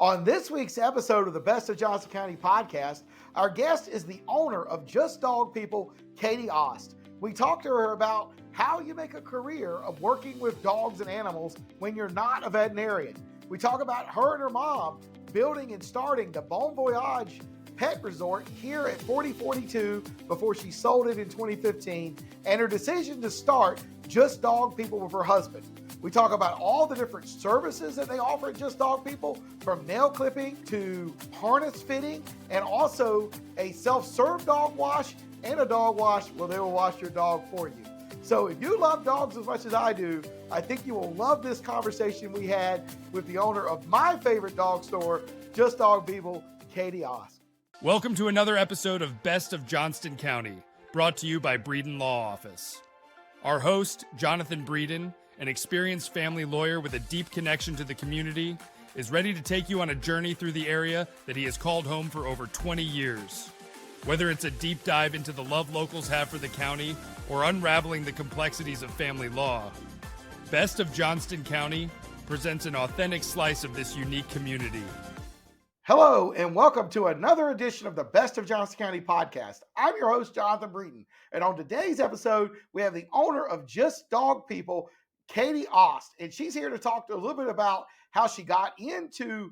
On this week's episode of the Best of Johnston County Podcast, our guest is the owner of Just Dog People, Katie Ast. We talked to her about how you make a career of working with dogs and animals when you're not a veterinarian. We talk about her and her mom building and starting the Bon Voyage Pet Resort here at 4042 before she sold it in 2015, and her decision to start Just Dog People with her husband. We talk about all the different services that they offer at Just Dog People, from nail clipping to harness fitting, and also a self-serve dog wash and a dog wash where they will wash your dog for you. So if you love dogs as much as I do, I think you will love this conversation we had with the owner of my favorite dog store, Just Dog People, Katie Ast. Welcome to another episode of Best of Johnston County, brought to you by Breeden Law Office. Our host, Jonathan Breeden, an experienced family lawyer with a deep connection to the community, is ready to take you on a journey through the area that he has called home for over 20 years. Whether it's a deep dive into the love locals have for the county or unraveling the complexities of family law, Best of Johnston County presents an authentic slice of this unique community. Hello, and welcome to another edition of the Best of Johnston County Podcast. I'm your host, Jonathan Breeden, and on today's episode, we have the owner of Just Dog People, Katie Ast, and she's here to talk a little bit about how she got into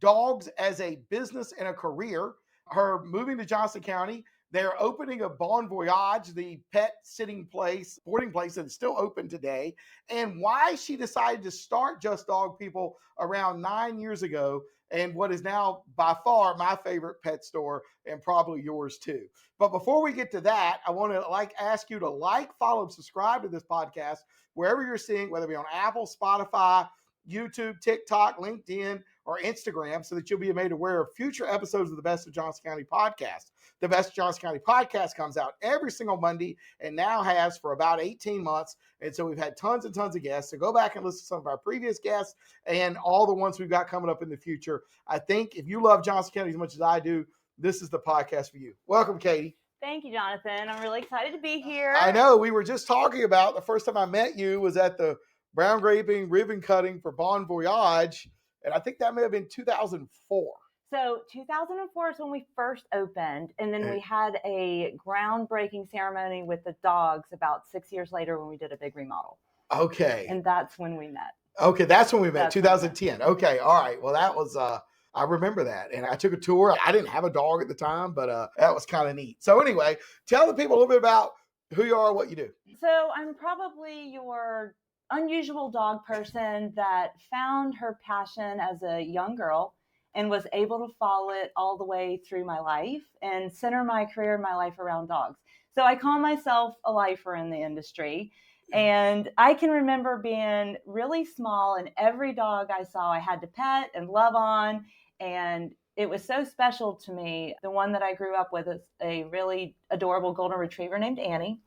dogs as a business and a career, her moving to Johnston County. They're opening a Bon Voyage, the pet sitting place, boarding place that's still open today, and why she decided to start Just Dog People around 9 years ago, and what is now by far my favorite pet store and probably yours too. But before we get to that, I want to ask you to follow, and subscribe to this podcast wherever you're seeing, whether it be on Apple, Spotify, YouTube, TikTok, LinkedIn, or Instagram, so that you'll be made aware of future episodes of the Best of Johnston County Podcast. The Best of Johnston County Podcast comes out every single Monday and now has for about 18 months. And so we've had tons and tons of guests. So go back and listen to some of our previous guests and all the ones we've got coming up in the future. I think if you love Johnston County as much as I do, this is the podcast for you. Welcome, Katie. Thank you, Jonathan. I'm really excited to be here. I know. We were just talking about the first time I met you was at the brown graping ribbon cutting for Bon Voyage. And I think that may have been 2004. So 2004 is when we first opened. And then we had a groundbreaking ceremony with the dogs about 6 years later when we did a big remodel. Okay. And that's when we met. Okay. That's when we met, 2010. Okay. All right. Well, that was, I remember that. And I took a tour. I didn't have a dog at the time, but that was kind of neat. So anyway, tell the people a little bit about who you are, what you do. So I'm probably your unusual dog person that found her passion as a young girl and was able to follow it all the way through my life and center my career and my life around dogs. So I call myself a lifer in the industry. And I can remember being really small, and every dog I saw I had to pet and love on. And it was so special to me. The one that I grew up with is a really adorable golden retriever named Annie.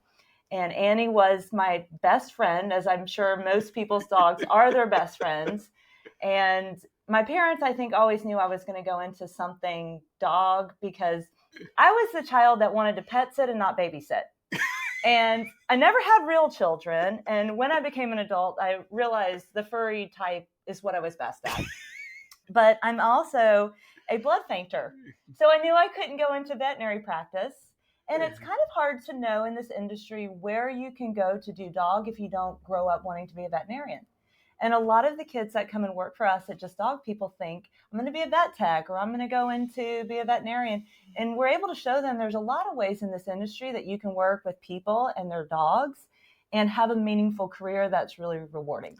And Annie was my best friend, as I'm sure most people's dogs are their best friends. And my parents, I think, always knew I was going to go into something dog because I was the child that wanted to pet sit and not babysit. And I never had real children. And when I became an adult, I realized the furry type is what I was best at. But I'm also a blood fainter. So I knew I couldn't go into veterinary practice. And it's kind of hard to know in this industry where you can go to do dog if you don't grow up wanting to be a veterinarian. And a lot of the kids that come and work for us at Just Dog People think, I'm going to be a vet tech or I'm going to go into be a veterinarian. And we're able to show them there's a lot of ways in this industry that you can work with people and their dogs and have a meaningful career that's really rewarding.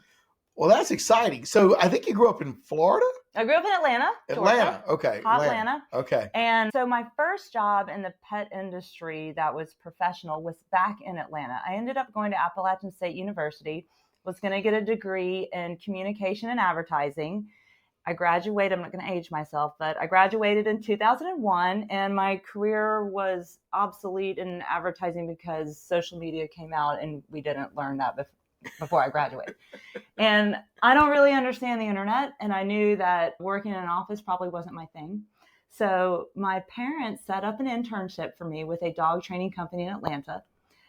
Well, that's exciting. So I think you grew up in Florida? I grew up in Atlanta, Georgia. Okay. Atlanta. Okay. And so my first job in the pet industry that was professional was back in Atlanta. I ended up going to Appalachian State University, was going to get a degree in communication and advertising. I graduated, I'm not going to age myself, but I graduated in 2001, and my career was obsolete in advertising because social media came out and we didn't learn that before I graduated. And I don't really understand the internet, and I knew that working in an office probably wasn't my thing. So my parents set up an internship for me with a dog training company in Atlanta.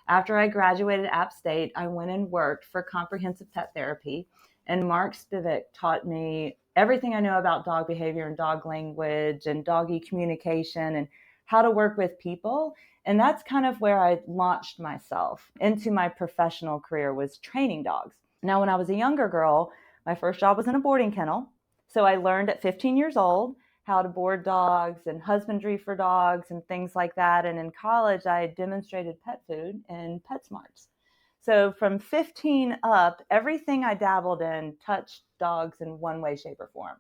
After I graduated at App State, I went and worked for Comprehensive Pet Therapy, and Mark Spivak taught me everything I know about dog behavior and dog language and doggy communication and how to work with people. And that's kind of where I launched myself into my professional career, was training dogs. Now, when I was a younger girl, my first job was in a boarding kennel. So I learned at 15 years old how to board dogs and husbandry for dogs and things like that. And in college, I demonstrated pet food and PetSmarts. So from 15 up, everything I dabbled in touched dogs in one way, shape, or form.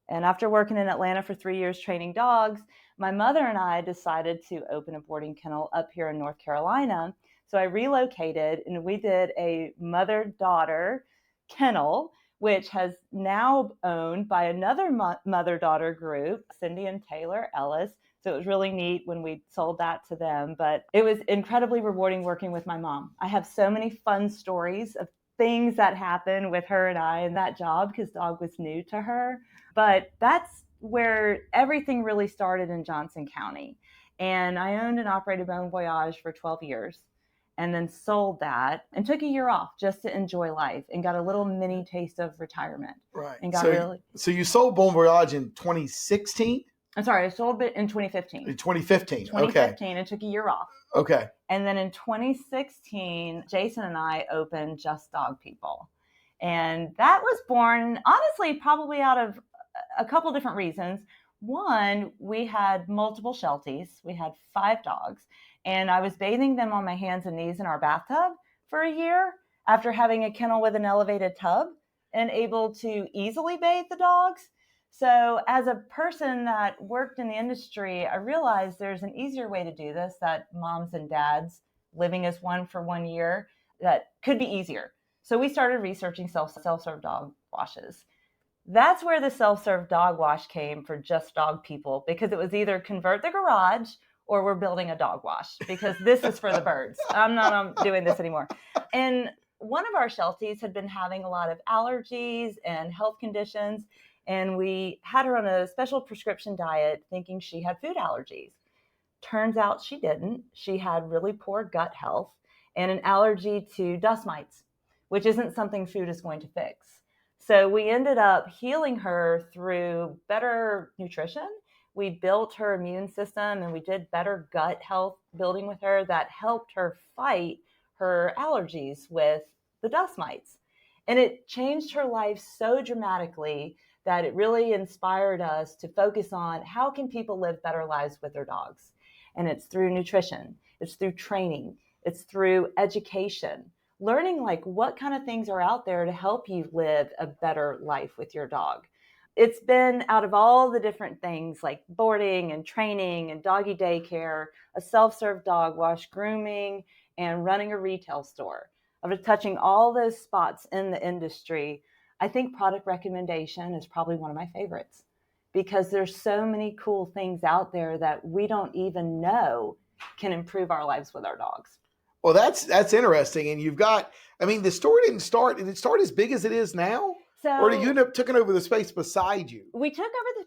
And after working in Atlanta for 3 years training dogs, my mother and I decided to open a boarding kennel up here in North Carolina. So I relocated and we did a mother-daughter kennel, which has now owned by another mother-daughter group, Cindy and Taylor Ellis. So it was really neat when we sold that to them, but it was incredibly rewarding working with my mom. I have so many fun stories of things that happened with her and I in that job because dog was new to her. But that's where everything really started in Johnston County. And I owned and operated Bon Voyage for 12 years and then sold that and took a year off just to enjoy life and got a little mini taste of retirement. Right. And got so you sold Bon Voyage in 2016? I'm sorry, I sold it in 2015. In 2015. 2015 Okay. and took a year off. Okay. And then in 2016, Jason and I opened Just Dog People. And that was born, honestly, probably out of a couple different reasons. One, we had multiple shelties. We had 5 dogs. And I was bathing them on my hands and knees in our bathtub for a year after having a kennel with an elevated tub and able to easily bathe the dogs. So as a person that worked in the industry, I realized there's an easier way to do this, that moms and dads living as one for 1 year, that could be easier. So we started researching self-serve dog washes. That's where the self-serve dog wash came for Just Dog People, because it was either convert the garage or we're building a dog wash, because this is for the birds. I'm not doing this anymore. And one of our shelties had been having a lot of allergies and health conditions. And we had her on a special prescription diet thinking she had food allergies. Turns out she didn't. She had really poor gut health and an allergy to dust mites, which isn't something food is going to fix. So we ended up healing her through better nutrition. We built her immune system and we did better gut health building with her that helped her fight her allergies with the dust mites. And it changed her life so dramatically that it really inspired us to focus on how can people live better lives with their dogs. And it's through nutrition, it's through training, it's through education, learning like what kind of things are out there to help you live a better life with your dog. It's been out of all the different things like boarding and training and doggy daycare, a self-serve dog wash, grooming, and running a retail store. Of touching all those spots in the industry, I think product recommendation is probably one of my favorites because there's so many cool things out there that we don't even know can improve our lives with our dogs. Well, that's interesting. And you've got, I mean, the store did it start as big as it is now? Or did you end up taking over the space beside you? We took over the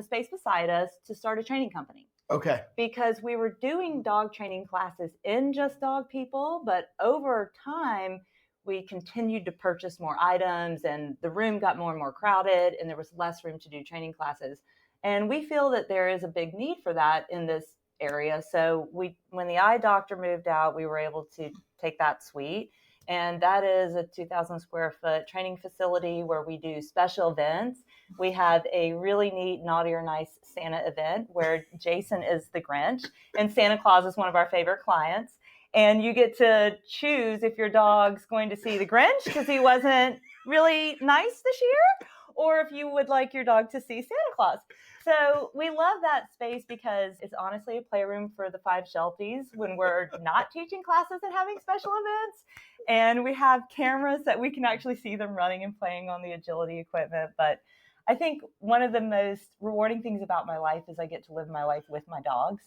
space beside us to start a training company. Okay. Because we were doing dog training classes in Just Dog People, but over time, we continued to purchase more items and the room got more and more crowded and there was less room to do training classes. And we feel that there is a big need for that in this area. So when the eye doctor moved out, we were able to take that suite. And that is a 2,000 square foot training facility where we do special events. We have a really neat Naughty or Nice Santa event where Jason is the Grinch and Santa Claus is one of our favorite clients. And you get to choose if your dog's going to see the Grinch because he wasn't really nice this year, or if you would like your dog to see Santa Claus. So we love that space because it's honestly a playroom for the 5 shelties when we're not teaching classes and having special events. And we have cameras that we can actually see them running and playing on the agility equipment. But I think one of the most rewarding things about my life is I get to live my life with my dogs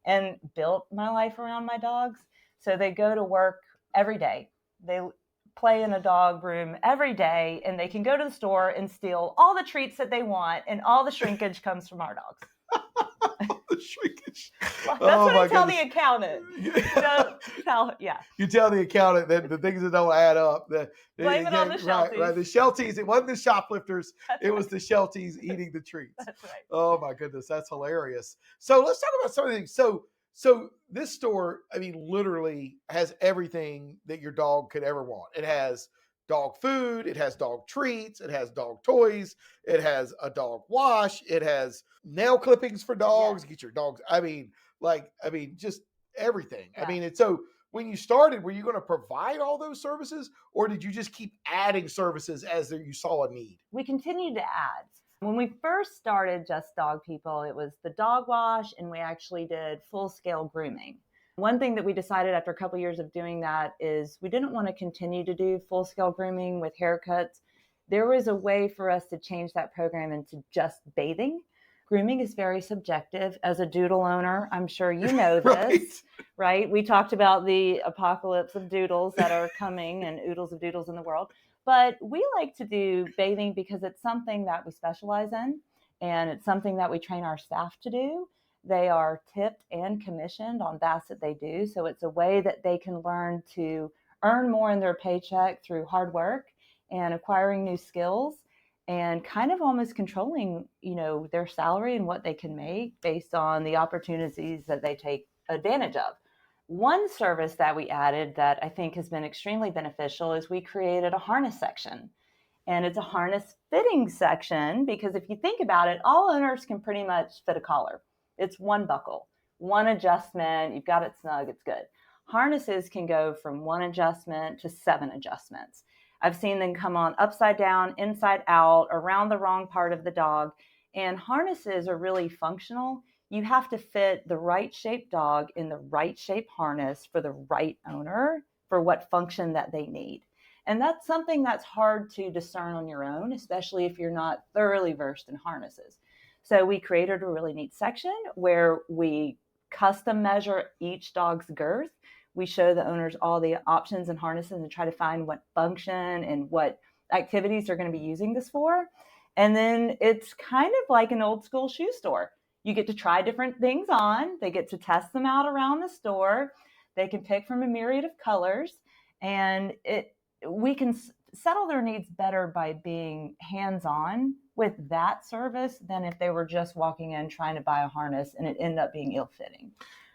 and built my life around my dogs. So they go to work every day. They play in a dog room every day, and they can go to the store and steal all the treats that they want, and all the shrinkage comes from our dogs. The shrinkage. Well, that's what I tell the accountant. Yeah. You tell the accountant that the things that don't add up. Blame it on the Shelties. Right. The Shelties. It wasn't the shoplifters. Was the Shelties eating the treats. That's right. Oh my goodness, that's hilarious. So let's talk about some of the things. So this store, I mean, literally has everything that your dog could ever want. It has dog food, it has dog treats, it has dog toys, it has a dog wash, it has nail clippings for dogs. Get your dogs. Just everything. Yeah. So when you started, were you going to provide all those services, or did you just keep adding services as you saw a need? We continued to add. When we first started Just Dog People, it was the dog wash, and we actually did full-scale grooming. One thing that we decided after a couple of years of doing that is we didn't want to continue to do full-scale grooming with haircuts. There was a way for us to change that program into just bathing. Grooming is very subjective. As a doodle owner, I'm sure you know this, right? We talked about the apocalypse of doodles that are coming and oodles of doodles in the world. But we like to do bathing because it's something that we specialize in, and it's something that we train our staff to do. They are tipped and commissioned on baths that they do. So it's a way that they can learn to earn more in their paycheck through hard work and acquiring new skills and kind of almost controlling, their salary and what they can make based on the opportunities that they take advantage of. One service that we added that I think has been extremely beneficial is we created a harness section. And it's a harness fitting section because if you think about it, all owners can pretty much fit a collar. It's one buckle, one adjustment, you've got it snug, it's good. Harnesses can go from one adjustment to 7 adjustments. I've seen them come on upside down, inside out, around the wrong part of the dog. And harnesses are really functional. You have to fit the right shaped dog in the right shaped harness for the right owner for what function that they need. And that's something that's hard to discern on your own, especially if you're not thoroughly versed in harnesses. So we created a really neat section where we custom measure each dog's girth. We show the owners all the options and harnesses and try to find what function and what activities they're going to be using this for. And then it's kind of like an old school shoe store. You get to try different things on. They get to test them out around the store. They can pick from a myriad of colors, and we can settle their needs better by being hands-on with that service than if they were just walking in trying to buy a harness and it ended up being ill-fitting,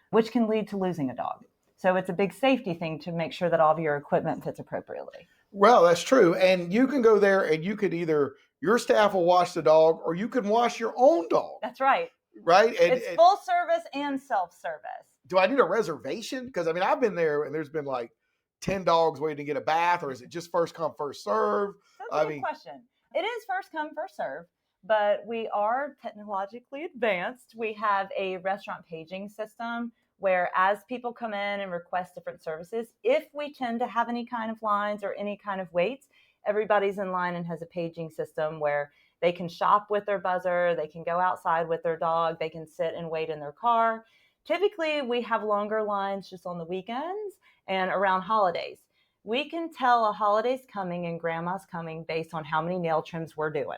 which can lead to losing a dog. So it's a big safety thing to make sure that all of your equipment fits appropriately. Well, that's true. And you can go there and you could your staff will wash the dog or you can wash your own dog. That's right. Right? It's full service and self-service. Do I need a reservation? Because I've been there and there's been like 10 dogs waiting to get a bath, or is it just first come, first serve? That's a good question. It is first come, first serve, but we are technologically advanced. We have a restaurant paging system where as people come in and request different services, if we tend to have any kind of lines or any kind of waits, everybody's in line and has a paging system where they can shop with their buzzer, they can go outside with their dog, they can sit and wait in their car. Typically, we have longer lines just on the weekends and around holidays. We can tell a holiday's coming and grandma's coming based on how many nail trims we're doing.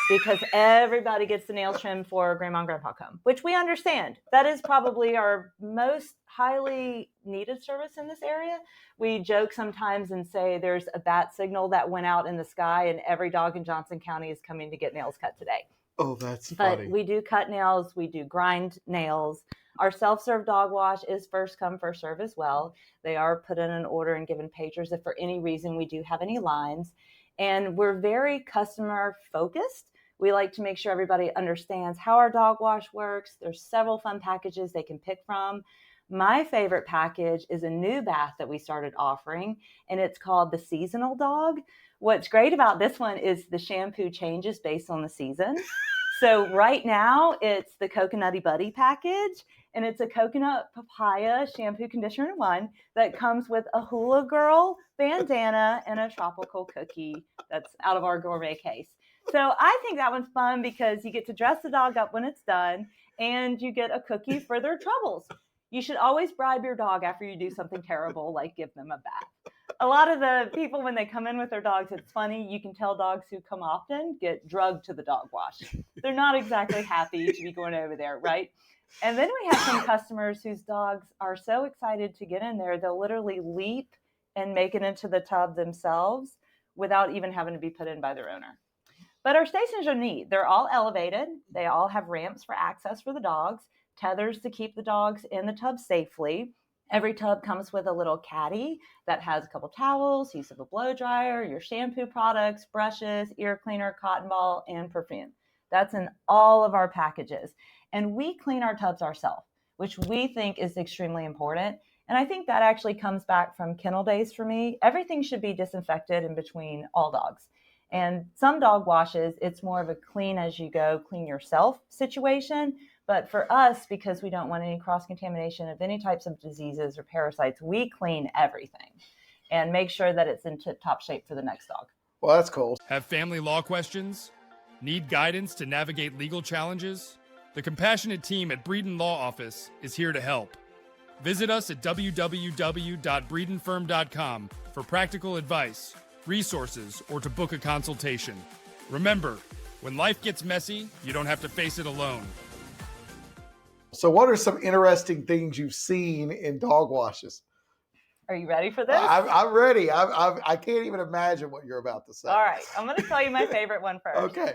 Because everybody gets the nail trim for grandma and grandpa come, which we understand. That is probably our most highly needed service in this area. We joke sometimes and say there's a bat signal that went out in the sky and every dog in Johnston County is coming to get nails cut today. Oh, that's funny. But we do cut nails. We do grind nails. Our self-serve dog wash is first come, first serve as well. They are put in an order and given pagers if for any reason we do have any lines. And we're very customer focused. We like to make sure everybody understands how our dog wash works. There's several fun packages they can pick from. My favorite package is a new bath that we started offering, and it's called the Seasonal Dog. What's great about this one is the shampoo changes based on the season. So right now it's the Coconutty Buddy package, and it's a coconut papaya shampoo, conditioner in one that comes with a Hula Girl bandana and a tropical cookie that's out of our gourmet case. So I think that one's fun because you get to dress the dog up when it's done and you get a cookie for their troubles. You should always bribe your dog after you do something terrible, like give them a bath. A lot of the people, when they come in with their dogs, it's funny. You can tell dogs who come often get drugged to the dog wash. They're not exactly happy to be going over there, right? And then we have some customers whose dogs are so excited to get in there, they'll literally leap and make it into the tub themselves without even having to be put in by their owner. But our stations are neat. They're all elevated. They all have ramps for access for the dogs, tethers to keep the dogs in the tub safely. Every tub comes with a little caddy that has a couple towels, use of a blow dryer, your shampoo products, brushes, ear cleaner, cotton ball, and perfume. That's in all of our packages. And we clean our tubs ourselves, which we think is extremely important. And I think that actually comes back from kennel days for me. Everything should be disinfected in between all dogs. And some dog washes, it's more of a clean as you go, clean yourself situation. But for us, because we don't want any cross-contamination of any types of diseases or parasites, we clean everything and make sure that it's in tip-top shape for the next dog. Well, that's cool. Have family law questions? Need guidance to navigate legal challenges? The compassionate team at Breeden Law Office is here to help. Visit us at www.breedenfirm.com for practical advice, resources, or to book a consultation. Remember, when life gets messy, you don't have to face it alone. So what are some interesting things you've seen in dog washes? Are you ready for this? I'm ready. I can't even imagine what you're about to say. All right. I'm going to tell you my favorite one first. Okay.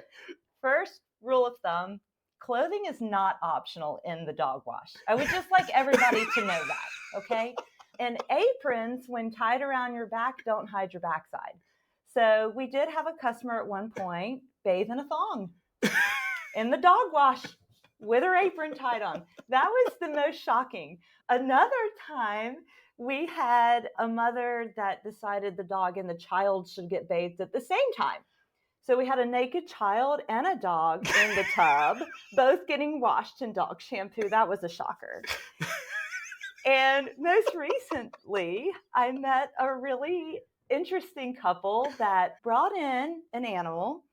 First rule of thumb, clothing is not optional in the dog wash. I would just like everybody to know that, okay? And aprons, when tied around your back, don't hide your backside. So we did have a customer at one point bathe in a thong in the dog wash with her apron tied on. That was the most shocking. Another time, we had a mother that decided the dog and the child should get bathed at the same time. So we had a naked child and a dog in the tub, both getting washed in dog shampoo. That was a shocker. And most recently, I met a really interesting couple that brought in an animal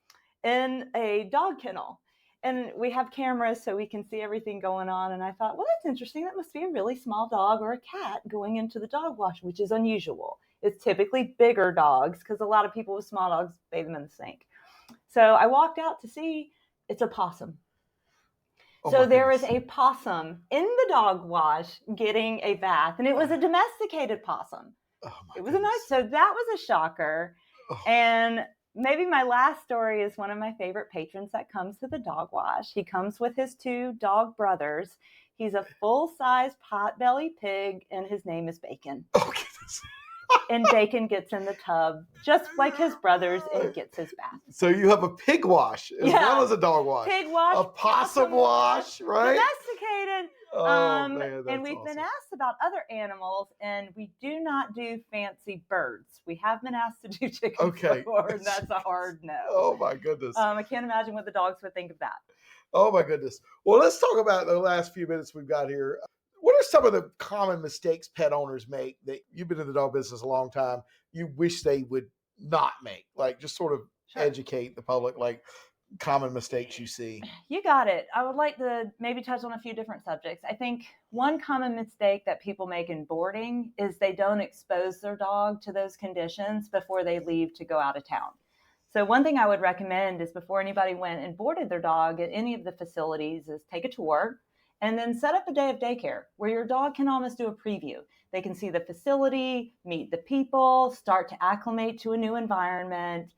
in a dog kennel. And we have cameras so we can see everything going on. And I thought, well, that's interesting. That must be a really small dog or a cat going into the dog wash, which is unusual. It's typically bigger dogs because a lot of people with small dogs bathe them in the sink. So I walked out to see it's a possum. So there was a possum in the dog wash getting a bath, and it was a domesticated possum. It was a nice, so that was a shocker. And maybe my last story is one of my favorite patrons that comes to the dog wash. He comes with his two dog brothers. He's a full-size pot-bellied pig, and his name is Bacon. And Bacon gets in the tub just like his brothers and gets his bath. So you have a pig wash as well as a dog wash. Pig wash. A possum wash, right? Domesticated. Oh, man, that's and we've been asked about other animals, and we do not do fancy birds. We have been asked to do chickens before, and that's a hard no. Oh, my goodness. I can't imagine what the dogs would think of that. Oh, my goodness. Well, let's talk about the last few minutes we've got here. What are some of the common mistakes pet owners make that you've been in the dog business a long time, you wish they would not make? Like, just sort of educate the public, like common mistakes you see. You got it. I would like to maybe touch on a few different subjects. I think one common mistake that people make in boarding is they don't expose their dog to those conditions before they leave to go out of town. So one thing I would recommend is before anybody went and boarded their dog at any of the facilities is take a tour. And then set up a day of daycare where your dog can almost do a preview. They can see the facility, meet the people, start to acclimate to a new environment,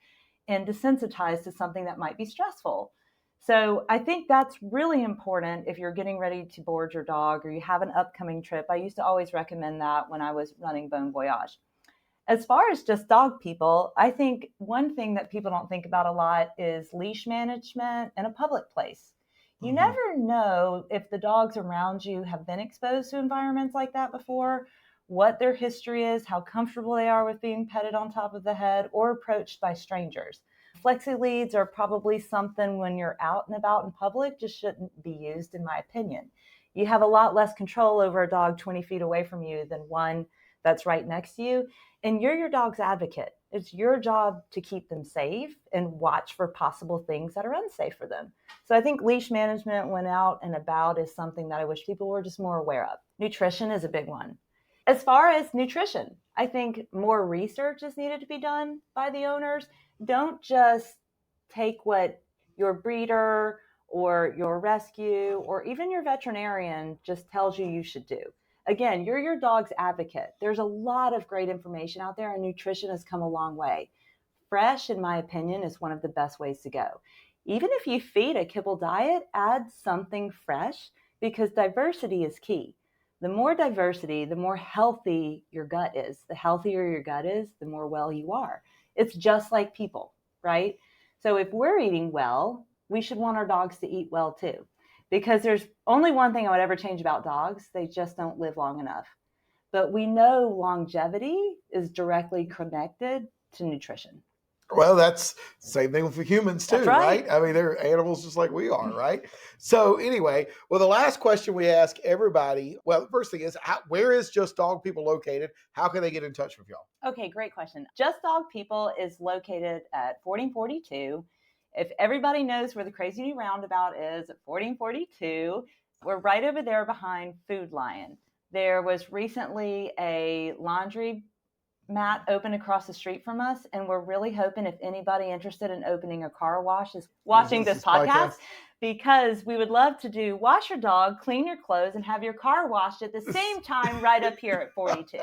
and desensitize to something that might be stressful. So I think that's really important if you're getting ready to board your dog or you have an upcoming trip. I used to always recommend that when I was running Bon Voyage. As far as just dog people, I think one thing that people don't think about a lot is leash management in a public place. You never know if the dogs around you have been exposed to environments like that before, what their history is, how comfortable they are with being petted on top of the head or approached by strangers. Flexi leads are probably something when you're out and about in public just shouldn't be used, in my opinion. You have a lot less control over a dog 20 feet away from you than one that's right next to you. And you're your dog's advocate. It's your job to keep them safe and watch for possible things that are unsafe for them. So I think leash management when out and about is something that I wish people were just more aware of. Nutrition is a big one. As far as nutrition, I think more research is needed to be done by the owners. Don't just take what your breeder or your rescue or even your veterinarian just tells you should do. Again, you're your dog's advocate. There's a lot of great information out there, and nutrition has come a long way. Fresh, in my opinion, is one of the best ways to go. Even if you feed a kibble diet, add something fresh, because diversity is key. The more diversity, the more healthy your gut is. The healthier your gut is, the more well you are. It's just like people, right? So if we're eating well, we should want our dogs to eat well too. Because there's only one thing I would ever change about dogs: they just don't live long enough. But we know longevity is directly connected to nutrition. Well, that's the same thing with humans too, That's right. I mean, they're animals just like we are, right? So anyway, well, the last question we ask everybody, well, the first thing is, where is Just Dog People located? How can they get in touch with y'all? Okay, great question. Just Dog People is located at 1442. If everybody knows where the Crazy New Roundabout is, at 1442, we're right over there behind Food Lion. There was recently a laundry mat open across the street from us, and we're really hoping if anybody interested in opening a car wash is watching this podcast, because we would love to do wash your dog, clean your clothes, and have your car washed at the same time right up here at 42.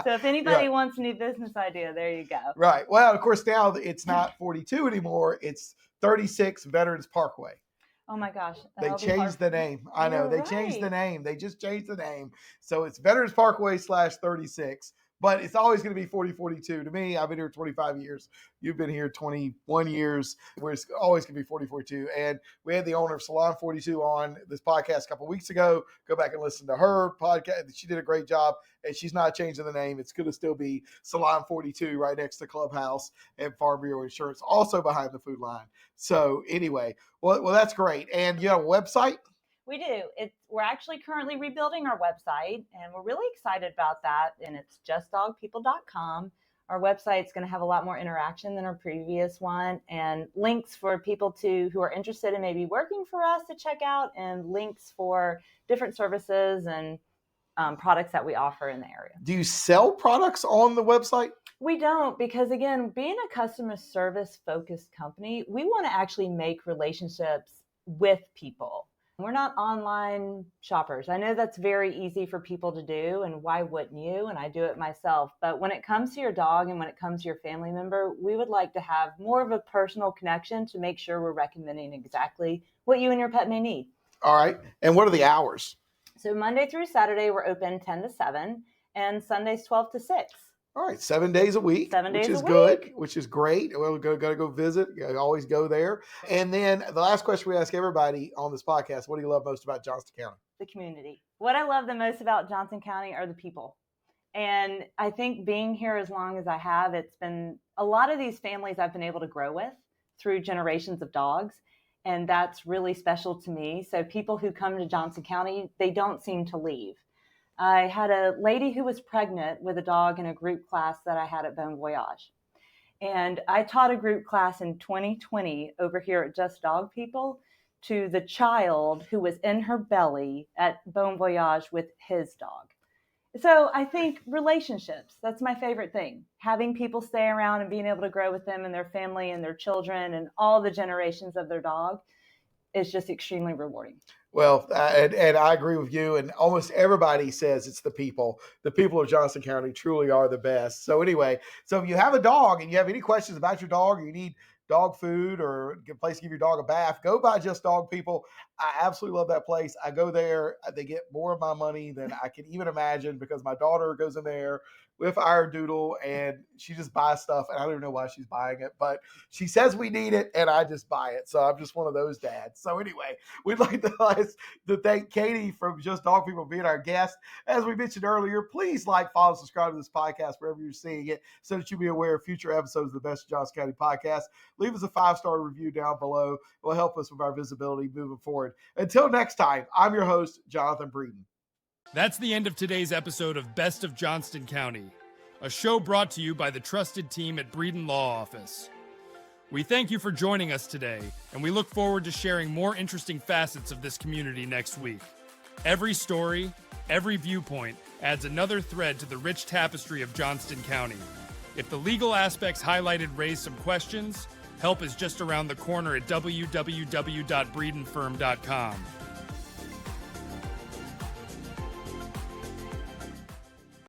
So if anybody wants a new business idea, there you go. Right. Well, of course, now it's not 42 anymore. It's 36 Veterans Parkway. Oh my gosh. They changed the name. I know. They changed the name. They just changed the name. So it's Veterans Parkway /36. But it's always going to be 4042. To me, I've been here 25 years. You've been here 21 years. We're always going to be 4042. And we had the owner of Salon 42 on this podcast a couple of weeks ago. Go back and listen to her podcast. She did a great job, and she's not changing the name. It's going to still be Salon 42 right next to Clubhouse and Farm Bureau Insurance, also behind the food line. So anyway, well, that's great. And you have a website? We do. We're actually currently rebuilding our website, and we're really excited about that. And it's justdogpeople.com. Our website's going to have a lot more interaction than our previous one, and links for people who are interested in maybe working for us to check out, and links for different services and products that we offer in the area. Do you sell products on the website? We don't, because again, being a customer service focused company, we want to actually make relationships with people. We're not online shoppers. I know that's very easy for people to do, and why wouldn't you? And I do it myself. But when it comes to your dog and when it comes to your family member, we would like to have more of a personal connection to make sure we're recommending exactly what you and your pet may need. All right. And what are the hours? So Monday through Saturday, we're open 10 to 7, and Sundays 12 to 6. All right, 7 days a week, 7 days which is a good, week. which is great. We'll got to go visit. You always go there. And then the last question we ask everybody on this podcast: what do you love most about Johnston County? The community. What I love the most about Johnston County are the people. And I think being here as long as I have, it's been a lot of these families I've been able to grow with through generations of dogs. And that's really special to me. So people who come to Johnston County, they don't seem to leave. I had a lady who was pregnant with a dog in a group class that I had at Bon Voyage. And I taught a group class in 2020 over here at Just Dog People to the child who was in her belly at Bon Voyage with his dog. So I think relationships, that's my favorite thing. Having people stay around and being able to grow with them and their family and their children and all the generations of their dog is just extremely rewarding. Well, and I agree with you. And almost everybody says it's the people. The people of Johnston County truly are the best. So anyway, so if you have a dog and you have any questions about your dog, or you need dog food or a place to give your dog a bath, go by Just Dog People. I absolutely love that place. I go there. They get more of my money than I can even imagine, because my daughter goes in there with our doodle and she just buys stuff. And I don't even know why she's buying it, but she says we need it and I just buy it. So I'm just one of those dads. So anyway, we'd like to thank Katie from Just Dog People being our guest. As we mentioned earlier, please like, follow, subscribe to this podcast wherever you're seeing it, so that you'll be aware of future episodes of the Best of Johnston County Podcast. Leave us a 5-star review down below. It will help us with our visibility moving forward. Until next time, I'm your host, Jonathan Breeden. That's the end of today's episode of Best of Johnston County, a show brought to you by the trusted team at Breeden Law Office. We thank you for joining us today, and we look forward to sharing more interesting facets of this community next week. Every story, Every viewpoint adds another thread to the rich tapestry of Johnston County. If the legal aspects highlighted raise some questions, help is just around the corner at www.breedenfirm.com.